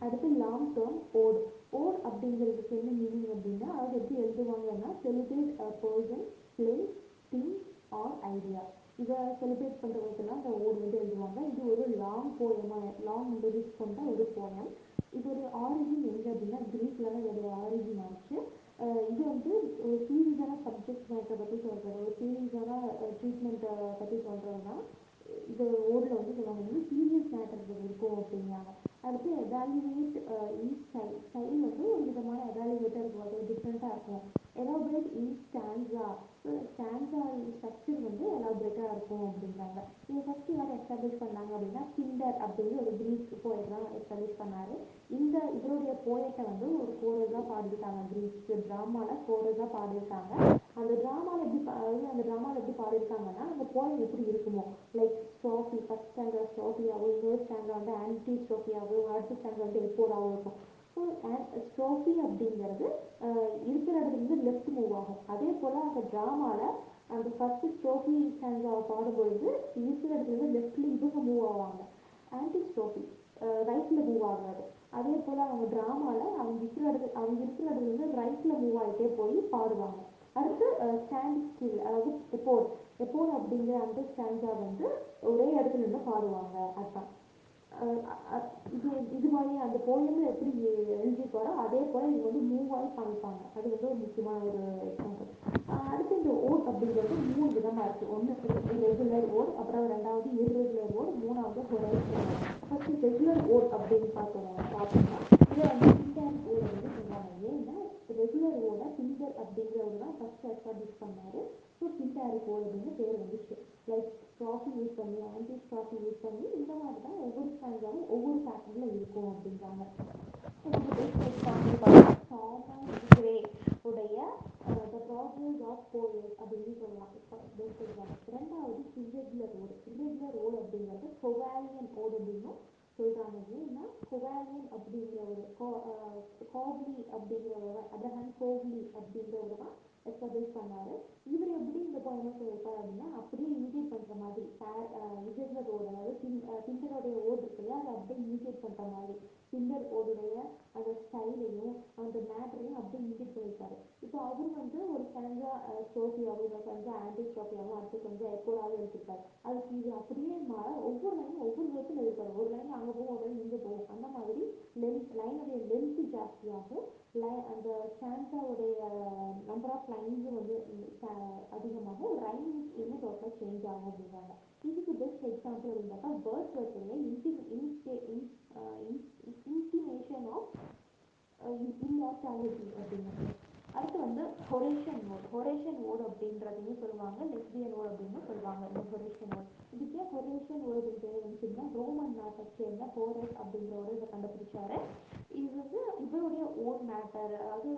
அடுத்து long term vote. Vote அப்படிங்கிறதுக்கு என்ன மீனிங் அப்படின்னா, அது எப்படி எழுதுவாங்கன்னா, celebrate a person, place, thing or idea. இதை செலிப்ரேட் பண்ணுறதுக்கெல்லாம் இந்த ஓட் வந்து எழுதுவாங்க. இது ஒரு லாங் போயமாக, லாங் லிரிக்ஸ் கொண்ட ஒரு போயம். இதோடைய ஆரிஜின் எங்கே அப்படின்னா, கிரீக்ல தான் இதோடைய ஆரிஜின் ஆச்சு. இது வந்து ஒரு சீரியஸான சப்ஜெக்ட் மேட்டரை பற்றி சொல்கிறது, ஒரு சீரியஸான ட்ரீட்மெண்ட்டை பற்றி சொல்கிறதுனா இது ஓடில் வந்து சொல்லுவாங்க, வந்து சீரியஸ் மேட்டர் இருக்கும் அப்படிங்கிறாங்க. அடுத்து எவாலுவேட் இன் ஸ்டைல். ஸ்டைல் வந்து ஒரு விதமான எவாலுவேட்டாக இருக்கும், அது டிஃப்ரெண்ட்டாக இருக்கும். எலாபரேட் இன் ஸ்டான்ஸா. ஸ்டான்ஸா ஸ்ட்ரக்சர் வந்து எலாபரேட்டாக இருக்கும் அப்படிங்கிறாங்க. இதை ஃபஸ்ட்டு யார் எஸ்டாப்ளிஷ் பண்ணாங்க அப்படின்னா, பிண்டர் அப்படிங்கிற ஒரு கிரீக் போயட் தான் எஸ்டாப்ளிஷ் பண்ணார். இவருடைய போயட்டை வந்து ஒரு கோரஸாக பாடியிருக்காங்க, கிரீக் ட்ராமாவில் கோரஸாக பாடியிருக்காங்க. அந்த ட்ராமாவில் எப்படி பாடியிருக்காங்கன்னா, அந்த போயம் எப்படி இருக்குமோ, லைக் ஸ்ட்ரோஃபி, ஃபஸ்ட் ஸ்டாண்டர்ட் ஸ்ட்ரோஃபியாகவும், இன்னொரு ஸ்டாண்டர்ட் வந்து ஆன்டி ஸ்ட்ரோஃபியாகவும், அடுத்த ஸ்டாண்டர்ட் வந்து எப்போதாகவும் இருக்கும். ஸோ ஸ்ட்ரோஃபி அப்படிங்கிறது இருக்கிற இடத்துல இருந்து லெஃப்ட் மூவ் ஆகும். அதே போல் அந்த ட்ராமாவில் அந்த ஃபஸ்ட்டு ஸ்ட்ரோஃபி ஸ்டாண்டாவை பாடும்பொழுது இருக்கிற இடத்துல இருந்து லெஃப்டில் இவங்க மூவ் ஆவாங்க. ஆன்டி ஸ்ட்ரோஃபி ரைட்டில் மூவ் ஆகாது. அதே போல் அவங்க ட்ராமாவில் அவங்க இருக்கிற இடத்துல இருந்து ரைட்டில் மூவ் ஆகிட்டே போய் பாடுவாங்க. அடுத்து ஸ்டாண்ட் ஸ்டில், அதாவது எப்போர் அப்படிங்கிற அந்த ஸ்டாண்டா வந்து ஒரே இடத்துல இருந்து பாடுவாங்க. அதுதான் இது மாதிரி அந்த போயம்ல எப்படி எழுதிப்பாரோ அதே போல இது வந்து மூவ் ஆகி காமிப்பாங்க. அது வந்து ஒரு முக்கியமான ஒரு எக்ஸாம்பிள். அடுத்து இந்த ஓட் அப்படிங்கிறது 3 விதமாக இருக்குது. ஒன்று ரெகுலர் ஓட், அப்புறம் ரெண்டாவது இர்ரெகுலர் ஓட், மூணாவது Horatian ode. First regular ode அப்படின்னு பார்த்தோம்னா இதை வந்து பிண்டர் ஓட் அப்படின்னு சொல்கிறாங்க. ஏன்னா ரெகுலர் ஓட பிண்டர் அப்படிங்கிறவர் தான் ஃபஸ்ட் எஸ்டாப்ளிஷ் பண்ணார். ஸோ பிண்டர் ஓட் அப்படின்னு பேர் வந்துச்சு. லைக் ஸ்ட்ராஃபி யூஸ் பண்ணி, ஆன்டி ஸ்ட்ராஃபி யூஸ் பண்ணி, இந்த மாதிரி தான் ஒவ்வொரு ஸ்டாண்டாவும் ஒவ்வொரு பேட்டர்னில் இருக்கும் அப்படிங்கிறாங்க. இதுக்கு பெஸ்ட் எக்ஸாம்பிள் பார்த்தா தாமஸ் கிரே உடைய த ப்ராக்ரஸ் ஆஃப் போயஸ் அப்படின்னு சொல்லலாம். Best example. ரெண்டாவது இர்ரெகுலர் ஓட் அப்படிங்கிறது கொவாலியன் ஓட் அப்படின்னும் சொல்கிறாங்க. ஏன்னா கொவாலியன் அப்படிங்கிற ஒரு கோப்லி அப்படிங்கிறவர், அப்ரஹாம் கோப்லி அப்படிங்கிறவர் தான் எஸ்டாப்ளிஷ் பண்ணார். இவர் எப்படி இந்த போயமை சொல்லியிருப்பார் அப்படின்னா, அப்படியே இமிடேட் பண்ணுற மாதிரி இர்ரெகுலர் ஓட், அதாவது பிண்டருடைய ஓட் இருக்கு இல்லையா, அதை அப்படியே இமிடேட் பண்ணுற மாதிரி பிண்டர் ஓடுடைய அந்த ஸ்டைலையும் அந்த மேட்டரையும் அப்படியே இமிடேட் பண்ணியிருக்காரு. இப்போ அவர் வந்து ஒரு ஸ்டாண்டா ஸ்ட்ரோஃபியாகவும், இன்னொரு ஸ்டாண்டா ஆன்டி ஸ்ட்ரோஃபியாகவும், அடுத்து கொஞ்சம் எக்கோடாகவும் எடுத்துருக்காரு. அதுக்கு இது அப்படியே ஒவ்வொரு லைனும் ஒவ்வொரு விதத்தில் இருக்காரு. ஒரு லைன் அங்கே போகும், ஒரு லைன் இங்கே போகும். அந்த மாதிரி லைனுடைய லென்த்து ஜாஸ்தியாகும், அந்த ஸ்டாண்டாவுடைய நம்பர் ஆஃப் லைன்ஸும் வந்து அதிகமாகும், ரைமிங் இன்னும் டோட்டலாக சேஞ்ச் ஆகும் அப்படிங்கிறாங்க. இதுக்கு பெஸ்ட் எக்ஸாம்பிள் அப்படின்னு பார்த்தா வேர்ட்ஸ் வச்சுருங்க இன்டிமேஷன் ஆஃப் இம்மார்டாலிட்டி அப்படிங்கிறது. அடுத்து வந்து ஹொரேஷன் ஓட் அப்படின்றதையும் சொல்லுவாங்க, லெஸ்பியன் ஓட் அப்படின்னு சொல்லுவாங்க. இந்த ஹொரேஷன் ஓட், இதுக்கே ஹொரேஷன் ஓட் அப்படின்னு பேர் வந்துச்சுன்னா, ரோமன் நாட்டை சேர்ந்த ஹோரஸ் அப்படிங்கிறவரை இதை கண்டுபிடிச்சாரு. இது வந்து இவருடைய ஓன் மேட்டர், அதாவது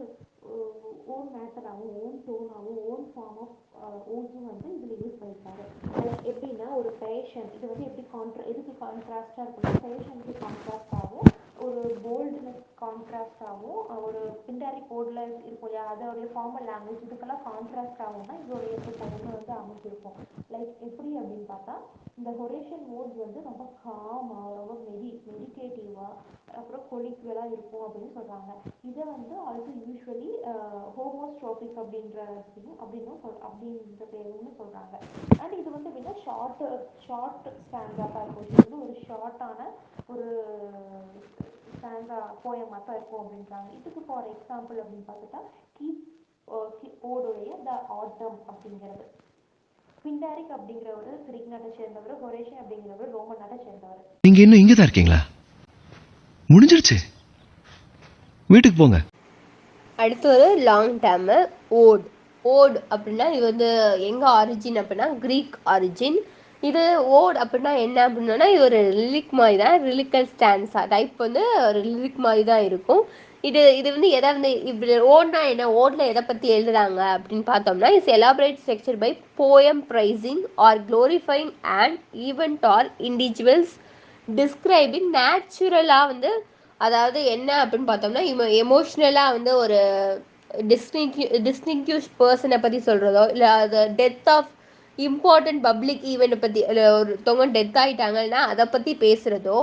ஓன் மேட்டராகவும் ஓன் டோனாகவும் ஓன் ஃபார்ம் ஆஃப் ஓட்ஸும் வந்து இதில் யூஸ் பண்ணியிருக்காரு. எப்படின்னா ஒரு பேஷண்ட், இது வந்து எப்படி எதுக்கு கான்ட்ராஸ்டாக இருக்குன்னா, பேஷண்ட்டுக்கு கான்ட்ராஸ்டாகவும் ஒரு போல்ட்னஸ் கான்ட்ராஸ்டாகவும் ஒரு இன்டைரக்ட் கோடில் இருக்கும் இல்லையா, அதோடைய ஃபார்மல் லாங்குவேஜ் இதுக்கெல்லாம் கான்ட்ராஸ்டாகவும் தான் இதோடைய பொண்ணு வந்து அமைச்சிருக்கும். லைக் எப்படி அப்படின்னு பார்த்தா, இந்த ஹொரேஷன் மோட்ஸ் வந்து ரொம்ப காமாக, ரொம்ப மெடிடேட்டிவாக, அப்புறம் கொலிக்குவலாக இருக்கும் அப்படின்னு சொல்கிறாங்க. இதை வந்து ஆல்சோ யூஸ்வலி ஹோமோஸ்ட்ரோபிக் அப்படின்ற பேருன்னு சொல்கிறாங்க. அண்ட் இது வந்து எப்படின்னா ஷார்ட் ஸ்டாண்டாக இருக்கும். இது வந்து ஒரு ஷார்ட்டான ஒரு ஸ்டாண்டா போயமாக தான் இருக்கும் அப்படின்றாங்க. இதுக்கு ஃபார் எக்ஸாம்பிள் அப்படின்னு பார்த்துட்டா ஓடுடைய த ஆட்டம் அப்படிங்கிறது. பிண்டாரிக் அப்படிங்கிறவர் கிரீக் நாட்டை சேர்ந்தவர், ஹொரேஷன் அப்படிங்கிறவர் ரோமன் நாட்டை சேர்ந்தவர். நீங்க இன்னும் இங்கே தான் இருக்கீங்களா? முடிஞ்சிருச்சு, வீட்டுக்கு போங்க. அடுத்து ஒரு லாங் டேர்மு ஓட் அப்படின்னா இது வந்து எங்கே ஆரிஜின் அப்படின்னா கிரீக் ஆரிஜின். இது ஓட் அப்படின்னா என்ன அப்படின்னா, இது ஒரு லிரிக் மாதிரி தான், ரிலிக்கல் ஸ்டான்ஸா டைப் வந்து ஒரு லிரிக் மாதிரி தான் இருக்கும். இது வந்து எதை வந்து இப்படி ஓட்னா என்ன, ஓட்ல எதை பற்றி எழுதுறாங்க அப்படின்னு பார்த்தோம்னா, it's elaborate structure by poem praising or glorifying and event or individuals describing நேச்சுரலாக வந்து, அதாவது என்ன அப்படின்னு பார்த்தோம்னா, எமோஷ்னலாக வந்து ஒரு டிஸ்டிங்யூஷ் பர்சனை பற்றி சொல்கிறதோ, இல்லை அது டெத் ஆஃப் இம்பார்ட்டன்ட் பப்ளிக் ஈவெண்ட்டை பற்றி, இல்லை ஒருத்தவங்க டெத் ஆகிட்டாங்கன்னா அதை பற்றி பேசுகிறதோ,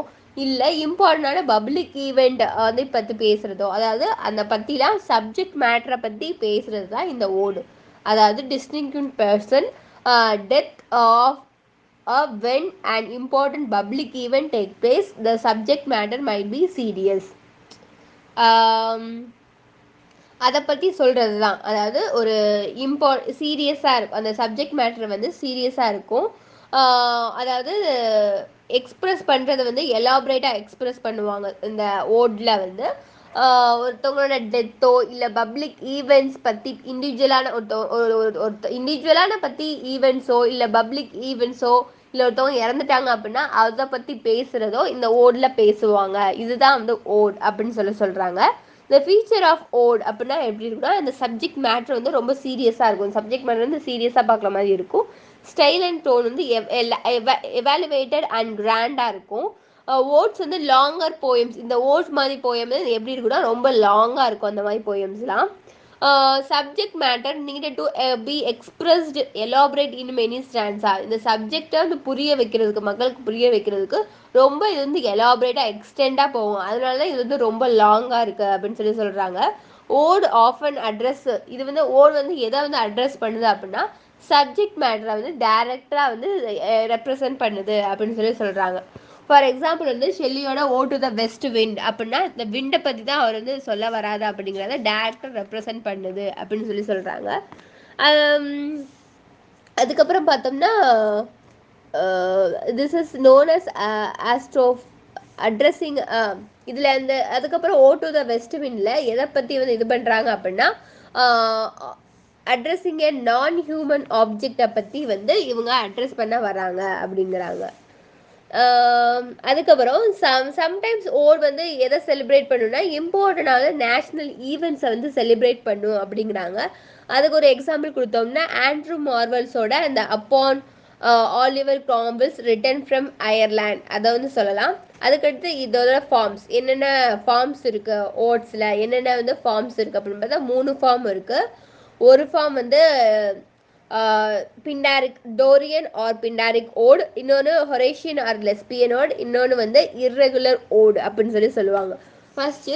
இல்லை இம்பார்ட்டண்டான பப்ளிக் ஈவெண்ட் வந்து பற்றி பேசுகிறதோ, அதாவது அந்த பற்றிலாம் சப்ஜெக்ட் மேட்டரை பற்றி பேசுகிறது தான் இந்த ஓடு. அதாவது distinct person, death of when an important public event take place, the subject matter might be serious. அதை பற்றி சொல்கிறது தான். அதாவது ஒரு சீரியஸாக இருக்கும், அந்த சப்ஜெக்ட் மேட்டர் வந்து சீரியஸாக இருக்கும். அதாவது எக்ஸ்ப்ரெஸ் பண்ணுறது வந்து எலாபரேட்டாக எக்ஸ்ப்ரெஸ் பண்ணுவாங்க இந்த ஓடில் வந்து. ஒருத்தவங்களோட டெத்தோ இல்லை பப்ளிக் ஈவெண்ட்ஸ் பற்றி இண்டிவிஜுவலான இண்டிவிஜுவலான பற்றி ஈவெண்ட்ஸோ இல்லை பப்ளிக் ஈவெண்ட்ஸோ இல்லை ஒருத்தவங்க இறந்துட்டாங்க அப்படின்னா அதை பற்றி பேசுகிறதோ இந்த ஓடில் பேசுவாங்க. இதுதான் வந்து ஓட் அப்படின்னு சொல்கிறாங்க. இந்த ஃபீச்சர் ஆஃப் ஓட் அப்படின்னா எப்படி இருக்குன்னா, இந்த சப்ஜெக்ட் மேட்ரு வந்து ரொம்ப சீரியஸாக இருக்கும். சப்ஜெக்ட் மேட்ரு வந்து சீரியஸாக பார்க்குற மாதிரி இருக்கும். ஸ்டைல் அண்ட் டோன் வந்து எவாலுவேட்டட் அண்ட் கிராண்டாக இருக்கும். ஓட்ஸ் வந்து லாங்கர் போயம்ஸ். இந்த ஓட்ஸ் மாதிரி போயம் எப்படி இருக்குன்னா ரொம்ப லாங்காக இருக்கும் அந்த மாதிரி போயம்ஸ்லாம். Subject matter needed to be expressed elaborate in many stanza. இந்த சப்ஜெக்டை வந்து புரிய வைக்கிறதுக்கு, மக்களுக்கு புரிய வைக்கிறதுக்கு ரொம்ப இது வந்து எலாபரேட்டாக எக்ஸ்டெண்டாக போகும். அதனால தான் இது வந்து ரொம்ப லாங்காக இருக்குது அப்படின்னு சொல்கிறாங்க. Ode often address. இது வந்து ஓட் வந்து எதை வந்து அட்ரஸ் பண்ணுது அப்படின்னா சப்ஜெக்ட் மேட்டரை வந்து டைரக்டாக வந்து ரெப்ரசன்ட் பண்ணுது அப்படின்னு சொல்கிறாங்க. ஃபார் எக்ஸாம்பிள் வந்து ஷெல்லியோட ode to the west wind அப்படின்னா இந்த விண்டை பற்றி தான் அவர் வந்து சொல்ல வராது அப்படிங்கிறத டேரக்டாக ரெப்ரசன்ட் பண்ணுது அப்படின்னு சொல்கிறாங்க. அதுக்கப்புறம் பார்த்தோம்னா this is known as apostrophe addressing. இதில் அந்த அதுக்கப்புறம் ஓ டு த வெஸ்ட் விண்டில் எதை பற்றி வந்து இது பண்ணுறாங்க அப்படின்னா அட்ரஸிங் ஏ நான் ஹியூமன் ஆப்ஜெக்டை பற்றி வந்து இவங்க அட்ரஸ் பண்ண வராங்க அப்படிங்கிறாங்க. அதுக்கப்புறம் சம்டைம்ஸ் ஓட் வந்து எதை செலிப்ரேட் பண்ணுன்னா இம்பார்ட்டண்டான நேஷ்னல் ஈவெண்ட்ஸை வந்து செலிப்ரேட் பண்ணும் அப்படிங்கிறாங்க. அதுக்கு ஒரு எக்ஸாம்பிள் கொடுத்தோம்னா ஆண்ட்ரூ மார்வல்ஸோட அந்த upon Oliver Cromwell's return from Ireland அதை வந்து சொல்லலாம். அதுக்கடுத்து இதோட ஃபார்ம்ஸ் என்னென்ன ஃபார்ம்ஸ் இருக்குது ஓட்ஸில் என்னென்ன வந்து ஃபார்ம்ஸ் இருக்குது அப்படின்னு பார்த்தா 3 ஃபார்ம் இருக்குது. ஒரு ஃபார்ம் வந்து பிண்டாரிக் டோரியன் ஆர் பிண்டாரிக் ஓடு, இன்னொன்று ஹொரேஷியன் ஆர் லெஸ்பியன் ஓடு, இன்னொன்று வந்து இர்ரெகுலர் ஓடு அப்படின்னு சொல்லுவாங்க. ஃபர்ஸ்ட்டு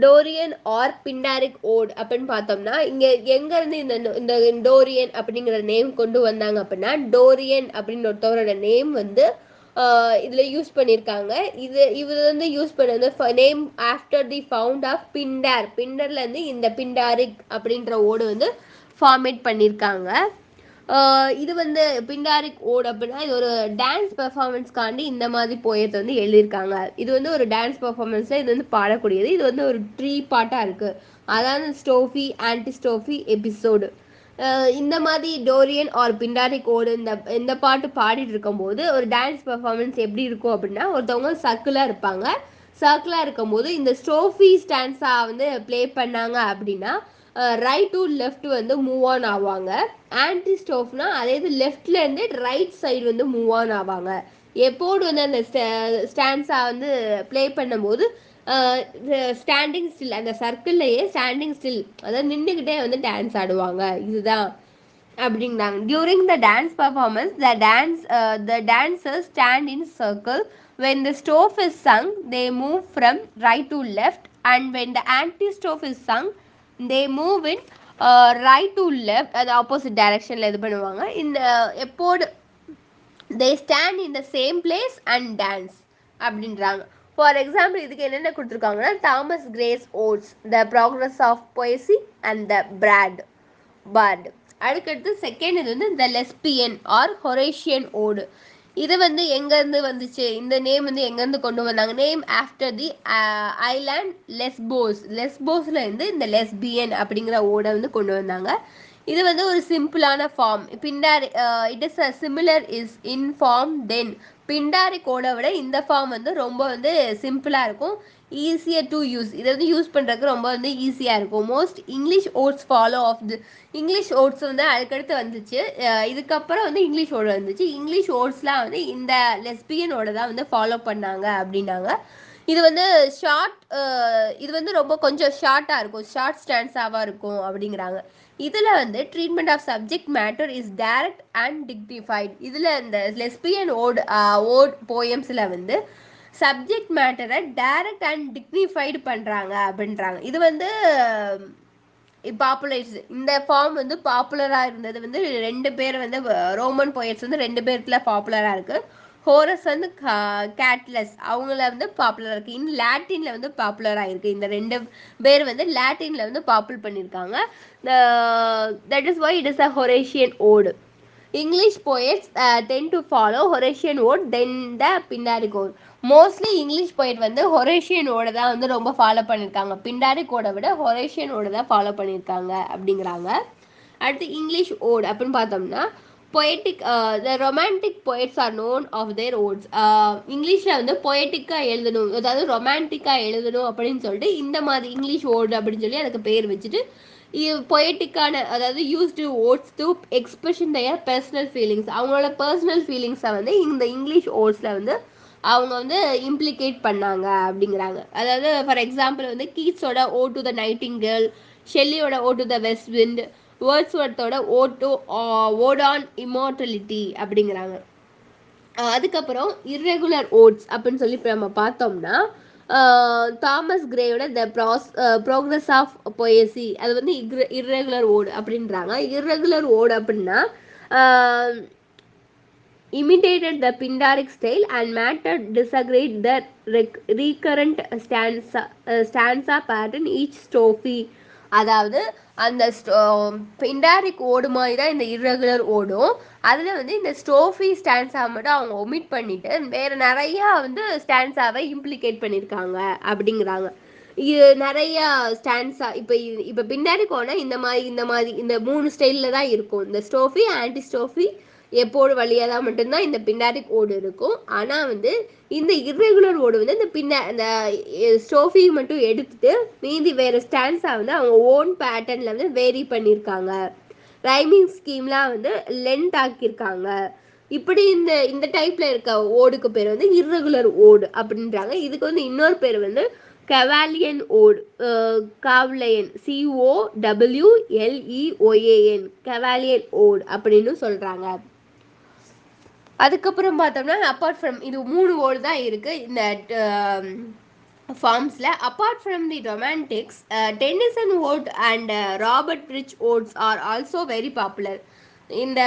டோரியன் ஆர் பிண்டாரிக் ஓடு அப்படின்னு பார்த்தோம்னா இங்கே எங்கேருந்து இந்த டோரியன் அப்படிங்கிற நேம் கொண்டு வந்தாங்க அப்படின்னா டோரியன் அப்படின்னு ஒருத்தவரோட நேம் வந்து இதில் யூஸ் பண்ணியிருக்காங்க. இது வந்து யூஸ் பண்ணது name after the found of பிண்டர்லேருந்து இந்த பிண்டாரிக் அப்படின்ற ஓடு வந்து ஃபார்மேட் பண்ணியிருக்காங்க. இது வந்து பிண்டாரிக் ஓட் அப்படின்னா இது ஒரு டான்ஸ் பெர்ஃபார்மன்ஸ்க்காண்டி இந்த மாதிரி போயத்தை வந்து எழுதியிருக்காங்க. இது வந்து ஒரு டான்ஸ் பெர்ஃபார்மன்ஸில் இது வந்து பாடக்கூடியது. இது வந்து ஒரு 3 பார்ட்டாக இருக்குது. அதாவது ஸ்டோஃபி, ஆன்டிஸ்டோஃபி, எபிசோடு. இந்த மாதிரி டோரியன் ஆர் பிண்டாரிக் ஓடு இந்த பாட்டு பாடிட்டு இருக்கும்போது ஒரு டான்ஸ் பெர்ஃபார்மன்ஸ் எப்படி இருக்கும் அப்படின்னா ஒருத்தவங்க சர்க்கிளாக இருப்பாங்க. சர்க்கிளாக இருக்கும்போது இந்த ஸ்டோஃபி ஸ்டான்ஸா வந்து ப்ளே பண்ணாங்க அப்படின்னா ரைட் டு லெஃப்ட் வந்து மூவ் ஆன் ஆவாங்க. ஆன்டி ஸ்டோஃப்னா அதே இது லெஃப்ட்லேருந்து ரைட் சைடு வந்து மூவ் ஆன் ஆவாங்க. எப்போது வந்து அந்த ஸ்டான்ஸா வந்து ப்ளே பண்ணும்போது ஸ்டாண்டிங் ஸ்டில், அந்த சர்க்கிள்லையே ஸ்டாண்டிங் ஸ்டில், அதாவது நின்றுக்கிட்டே வந்து டான்ஸ் ஆடுவாங்க. இதுதான் அப்படிங்கிறாங்க. During the dance performance the dancers stand in circle. When the strophe is sung they move from right to left, and when the anti-strophe is sung they move in right to left, அது opposite டைரக்ஷனில் இது பண்ணுவாங்க. இந்த எப்போது they stand in the same place and dance அப்படின்றாங்க. For example இதுக்கு என்னென்ன கொடுத்துருக்காங்கன்னா Thomas Gray's odes, the progress of poesy and the bard. அதுக்கடுத்து செகண்ட் இது வந்து த லெஸ்பியன் ஆர் ஹொரேஷியன் ஓடு. இது வந்து எங்கேருந்து வந்துச்சு, இந்த நேம் வந்து எங்கேருந்து கொண்டு வந்தாங்க, நேம் ஆஃப்டர் தி ஐலாண்ட் லெஸ்போஸில் இருந்து இந்த லெஸ்பியன் அப்படிங்கிற ஓடை வந்து கொண்டு வந்தாங்க. இது வந்து ஒரு சிம்பிளான form. It is a similar is in form than Pindaric ஓடை விட இந்த ஃபார்ம் வந்து ரொம்ப வந்து சிம்பிளாக இருக்கும், ஈஸியர் டு யூஸ். இதை வந்து யூஸ் பண்ணுறதுக்கு ரொம்ப வந்து ஈஸியாக இருக்கும். Most English odes follow of the English odes வந்து அதுக்கடுத்து வந்துச்சு. இதுக்கப்புறம் வந்து இங்கிலீஷ் ஓடு வந்துச்சு. இங்கிலீஷ் ஓட்ஸ்லாம் வந்து இந்த லெஸ்பியனோட தான் வந்து ஃபாலோ பண்ணாங்க அப்படின்னாங்க. இது வந்து இது வந்து ரொம்ப கொஞ்சம் ஷார்ட்டாக இருக்கும், ஷார்ட் ஸ்டான்ஸாவாக இருக்கும் அப்படிங்கிறாங்க. இதில் வந்து treatment of subject matter is direct and dignified. இதில் இந்த லெஸ்பியன் ஓட் போயம்ஸில் வந்து சப்ஜெக்ட் மேட்டரை டைரக்ட் அண்ட் டிக்னிஃபைடு பண்ணுறாங்க அப்படின்றாங்க. இது வந்து பாப்புலரைஸ் இந்த ஃபார்ம் வந்து பாப்புலராக இருந்தது வந்து 2 பேர் வந்து ரோமன் போயட்ஸ் வந்து 2 பேர்த்துல பாப்புலராக இருக்குது. ஹோரஸ் வந்து கேட்லஸ் அவங்கள வந்து பாப்புலராக இருக்குது. இன் லாட்டினில் வந்து பாப்புலராக இருக்குது. இந்த 2 பேர் வந்து லாட்டினில் வந்து பாப்புலர் பண்ணியிருக்காங்க. That is why it is a Horatian ode. English poets tend to follow Horatian ode then the Pindaric ode. Mostly English poet வந்து ஹொரேஷியன் ஓட தான் வந்து ரொம்ப ஃபாலோ பண்ணியிருக்காங்க. பிண்டாரிக் ஓட விட ஹொரேஷியன் ஓட தான் ஃபாலோ பண்ணியிருக்காங்க அப்படிங்கிறாங்க. அடுத்து இங்கிலீஷ் ஓட் அப்படின்னு பார்த்தோம்னா poetic the romantic poets are known of their odes. இங்கிலீஷில் வந்து பொயட்டிக்காக எழுதணும், அதாவது ரொமான்டிக்காக எழுதணும் அப்படின்னு சொல்லிட்டு இந்த மாதிரி இங்கிலீஷ் ஓடு அப்படின்னு சொல்லி அதுக்கு பேர் வச்சுட்டு பொயட்டிக்கான, அதாவது used odes to expression their personal feelings. அவங்களோட பர்சனல் ஃபீலிங்ஸை வந்து இந்த இங்கிலீஷ் ஓட்ஸில் வந்து அவங்க வந்து இம்ப்ளிகேட் பண்ணாங்க அப்படிங்கிறாங்க. அதாவது ஃபார் எக்ஸாம்பிள் வந்து கீட்ஸோட ஓ டு த நைட்டிங்கேல், ஷெல்லியோட ode to the west wind, வேர்ட்ஸ்வொர்த்தோட ஓட் ஆன் இமார்டலிட்டி அப்படிங்கிறாங்க. அதுக்கப்புறம் இர்ரெகுலர் ஓட்ஸ் அப்படின்னு சொல்லி இப்போ நம்ம பார்த்தோம்னா தாமஸ் கிரேயோட த ப்ரோக்ரஸ் ஆஃப் பொயசி அது வந்து இர்ரெகுலர் ஓடு அப்படின்றாங்க. இர்ரெகுலர் ஓடு அப்படின்னா imitated the Pindaric style and matter disagreed the recurrent stanza pattern each strophe. அதாவது அந்த பிண்டாரிக் ஓடு மாதிரி தான் இந்த இர்ரெகுலர் ஓடும். அதில் வந்து இந்த ஸ்டோஃபி ஸ்டான்ஸா மட்டும் அவங்க ஒமிட் பண்ணிட்டு வேறு நிறையா வந்து ஸ்டான்ஸாவை இம்ப்ளிகேட் பண்ணியிருக்காங்க அப்படிங்கிறாங்க. இது நிறையா ஸ்டான்ஸா இப்போ பிண்டாரிக் ஓனா இந்த மாதிரி இந்த 3 ஸ்டைலில் தான் இருக்கும். இந்த ஸ்டோஃபி, ஆன்டி ஸ்டோஃபி, எப்போடு வழியாக தான் மட்டும்தான் இந்த பிண்டாரிக் ஓடு இருக்கும். ஆனால் வந்து இந்த இர்ரெகுலர் ஓடு வந்து இந்த ஸ்டோஃபி மட்டும் எடுத்துட்டு மீதி வேறு ஸ்டான்ஸா வந்து அவங்க ஓன் பேட்டர்னில் வந்து வேரி பண்ணியிருக்காங்க. ரைமிங் ஸ்கீம்லாம் வந்து லென்த் ஆக்கியிருக்காங்க. இப்படி இந்த டைப்பில் இருக்க ஓடுக்கு பேர் வந்து இர்ரெகுலர் ஓடு அப்படின்றாங்க. இதுக்கு வந்து இன்னொரு பேர் வந்து கவாலியன் ஓடு, காவ்லையன், COWLEOAN, கவாலியன் ஓடு அப்படின்னு சொல்கிறாங்க. அதுக்கப்புறம் பார்த்தோம்னா அப்பார்ட் ஃப்ரம் இது 3 ஓடு தான் இருக்குது இந்த ஃபார்ம்ஸில். Apart from the romantics, Tennyson ode and Robert Bridge odes are also very popular. இந்த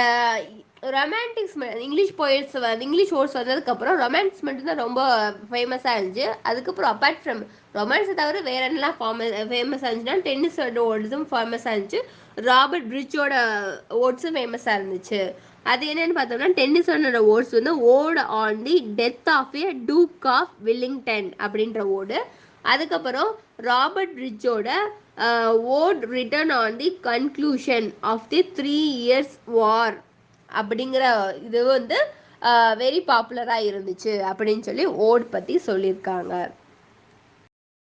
romantics English poets English odes வந்ததுக்கப்புறம் ரொமான்ஸ் மட்டும்தான் ரொம்ப ஃபேமஸாக இருந்துச்சு. அதுக்கப்புறம் அப்பார்ட் ஃப்ரம் ரொமான்ஸை தவிர வேற என்னெல்லாம் ஃபேமஸாக இருந்துச்சுன்னா டென்னிஸோட ஓட்ஸும் ஃபேமஸாக இருந்துச்சு, ராபர்ட் பிரிட்ஜோட ஓட்ஸும் ஃபேமஸாக இருந்துச்சு. அது என்னன்னு பார்த்தோம்னா டென்னிசனோட ஓட்ஸ் வந்து ode on the death of a duke of Wellington அப்படின்ற ஓடு. அதுக்கப்புறம் ராபர்ட் பிரிட்ஜோட ode written on the conclusion of the 3 years war அப்படிங்கிற இது வந்து வெரி பாப்புலராக இருந்துச்சு அப்படின்னு சொல்லி ஓட் பற்றி சொல்லியிருக்காங்க.